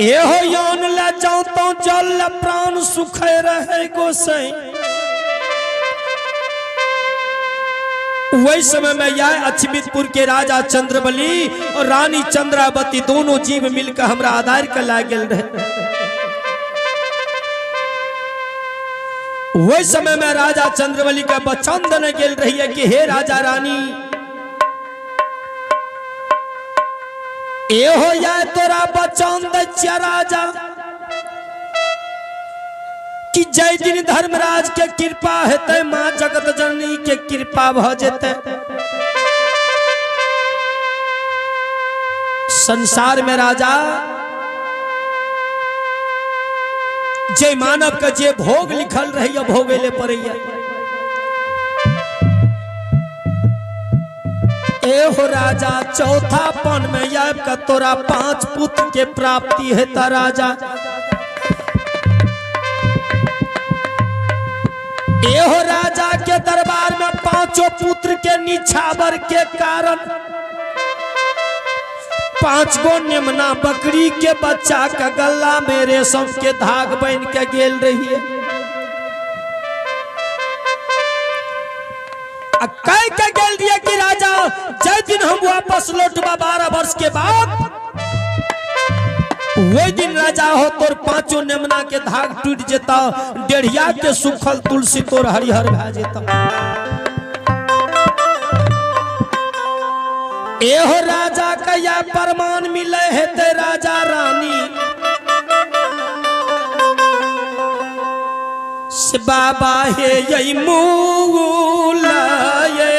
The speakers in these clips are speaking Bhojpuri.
एहो यान ले जाऊं तो जल प्राण सुख रहे गोसाई। वही समय में यह अछमितपुर के राजा चंद्रबली और रानी चंद्रावती दोनों जीव मिलकर हमरा आधार कर ला गेल रहे। वही समय में राजा चंद्रबली का वचन देने गेल रही है कि हे राजा रानी, एहो या तोरा वचन दे राजा कि जय दिन धर्मराज के कृपा हेते मां जगत जननी के कृपा भ जेते। संसार में राजा जय मानव का जे भोग लिखल रही भोगेले पड़ैया। एहो राजा चौथापन में याब का तोरा 5 पुत्र के प्राप्ति हेता राजा। एहो राजा के दरबार में 5 पुत्र के निछावर के कारण 5 गो निमना बकरी के बच्चा का गला में रेशम के धाग बन के गेल रही है। कह के गेल दिया कि राजा जय दिन हम वापस लौटबा 12 वर्ष के बाद, वही दिन राजा हो तोर 5 नेमना के धाग टूट जेता, डेढ़िया के सुखल तुलसी तोर हरिहर भा जेता। एहो राजा का यह प्रमाण मिले है ते राजा रानी से बाबा हे यही मूला ये।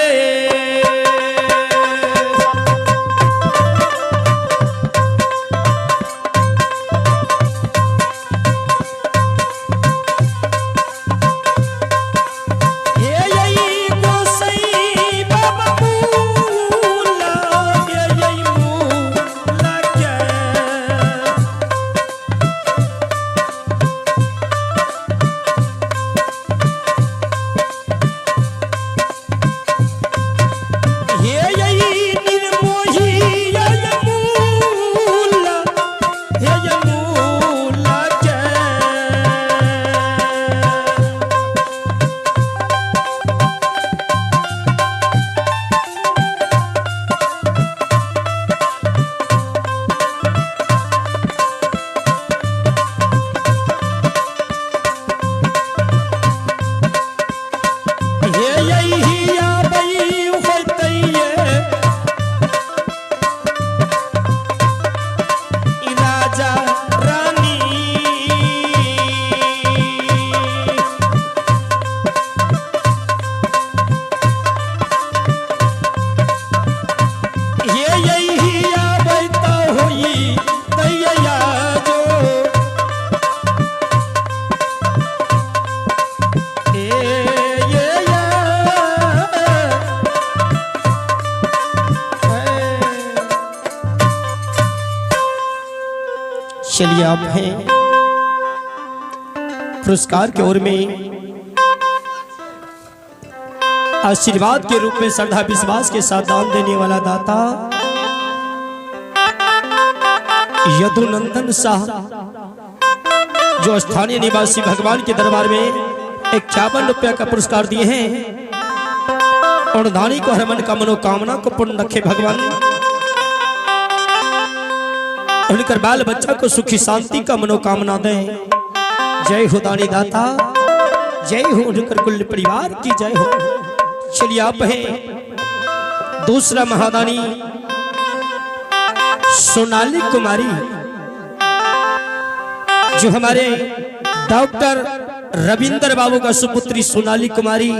चलिए आप हैं पुरस्कार की ओर में आशीर्वाद के रूप में श्रद्धा विश्वास के साथ दान देने वाला दाता यदुनंदन शाह, जो स्थानीय निवासी भगवान के दरबार में 51 रुपया का पुरस्कार दिए हैं और दानी को हर मन का मनोकामना को पूर्ण रखे भगवान। उनकर बाल बच्चा को सुखी शांति का मनोकामना दें। जय हो दानी दाता, जय हो उनकर कुल परिवार की जय हो। चलिए आप हैं दूसरा महादानी सोनाली कुमारी, जो हमारे डॉक्टर रविंद्र बाबू का सुपुत्री सोनाली कुमारी,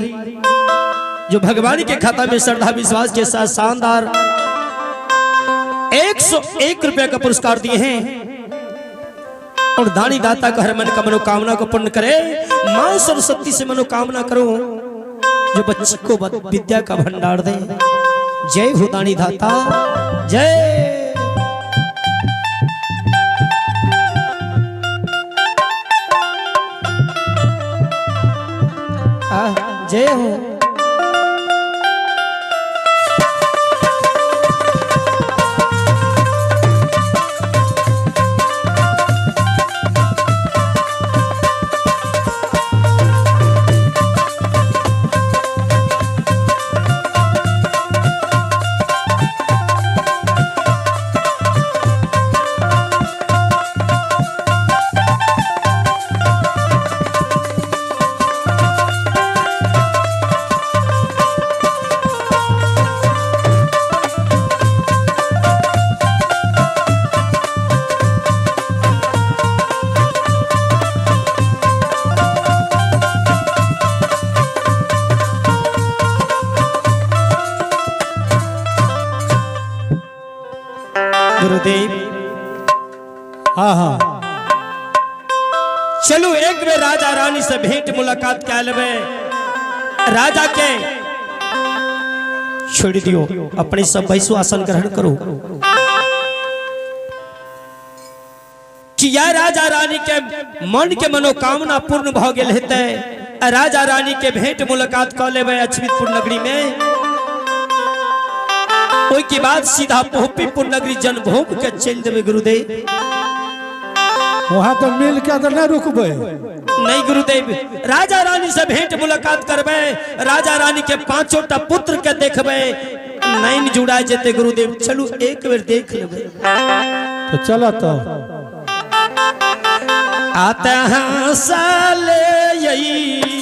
जो भगवान के खाता में श्रद्धा विश्वास के साथ शानदार 101 रुपया का पुरस्कार दिए हैं और दानी दाता का हर मन का मनोकामना को पूर्ण करे। मां सरस्वती से मनोकामना करो जो बच्चे को विद्या का भंडार दे। जय हो दानी दाता, जय। जय हो। गुरुदेव हाँ हाँ चलो एक बेर राजा रानी से भेंट मुलाकात क्या लेवे। राजा के छोड़ दियो, अपने सब बैसो आसन ग्रहण करो कि या राजा रानी के मन के मनोकामना पूर्ण भ गेल हेते। राजा रानी के भेंट मुलाकात कर लेवे अछवितपुर नगरी में। ओई के बाद सीधा पोहपीपुर नगरी जन्मभूमि के चल देवे गुरुदेव। वहाँ तो मिल के तो नहीं रुकबे। नहीं गुरुदेव, राजा रानी से भेंट मुलाकात करबे, राजा रानी के पांचोटा पुत्र के देखबे, नैन जुड़ा जेते गुरुदेव। चलू एक बेर देख लेबे। तो चला तो आते हैं साले यही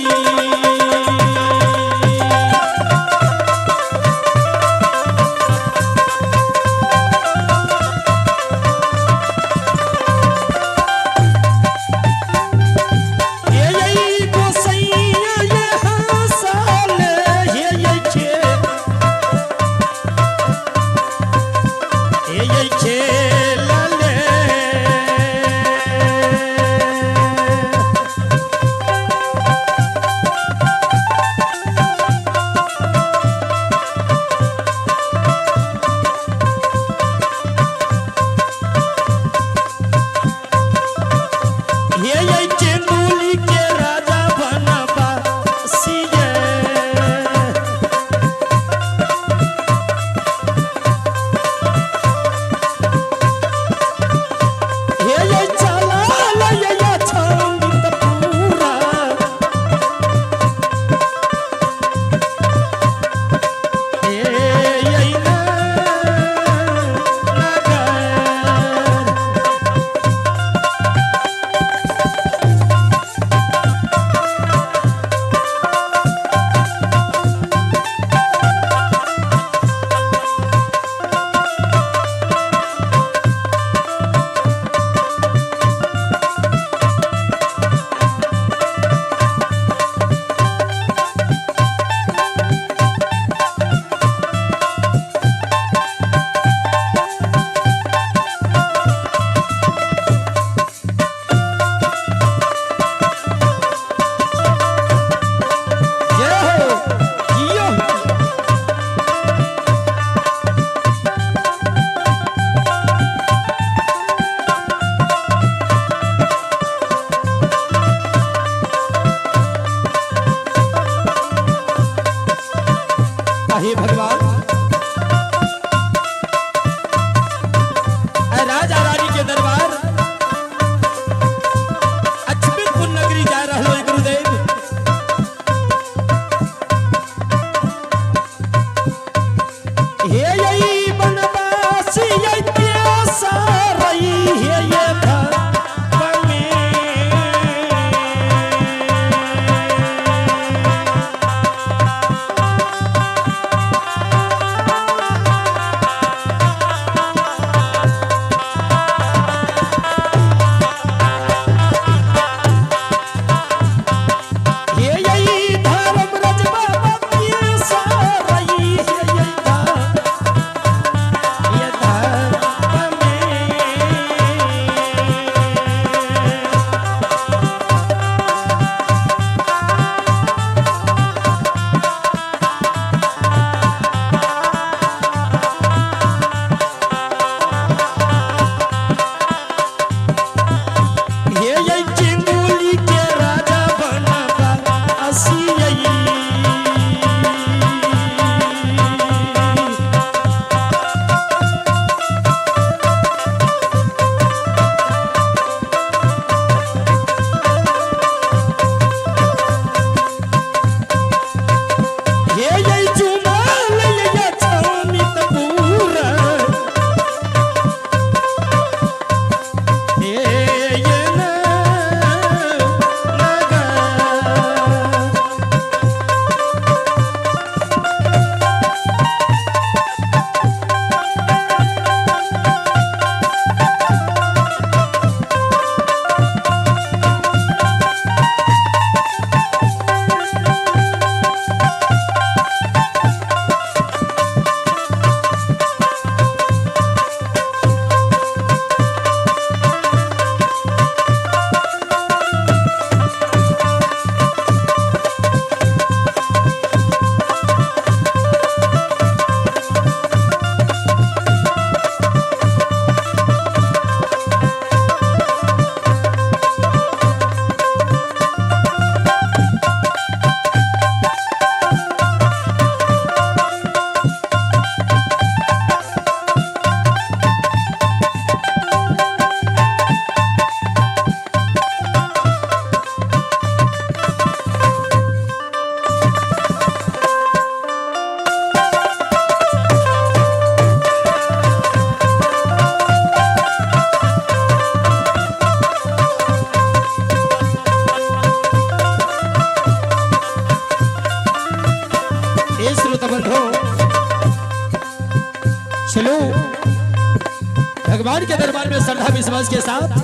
भगवान के दरबार में श्रद्धा विश्वास के साथ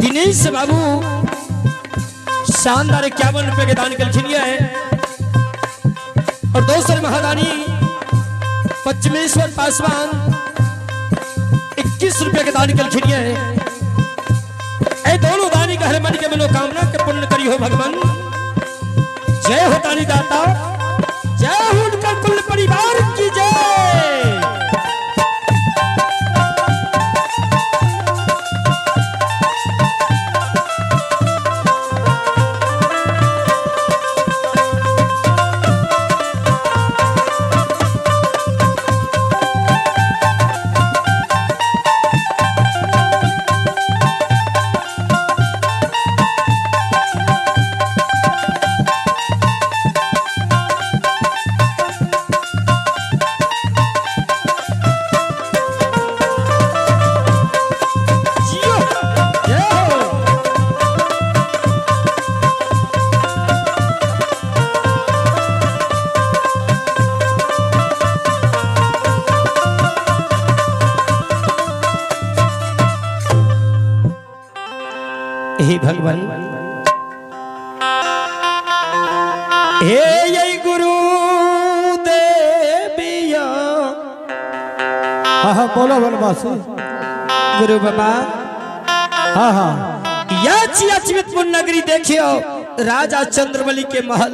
दिनेश बाबू शानदार 51 रुपए के दान कलखिन है और दोसर महादानी पश्चिमेश्वर पासवान 21 रुपए के दान कलखिन है। ऐ दोनों दानी का हर मन के मनोकामना के पूर्ण करी हो भगवान। जय हो दानी दाता, जय हो उनका कुल परिवार की जय। हे भगवान, हे ये गुरु देविया। हाँ हाँ बोलो बनवासी। गुरु बाबा हाँ हाँ या चिया चिवितपुर नगरी देखियो राजा चंद्रमलि के महल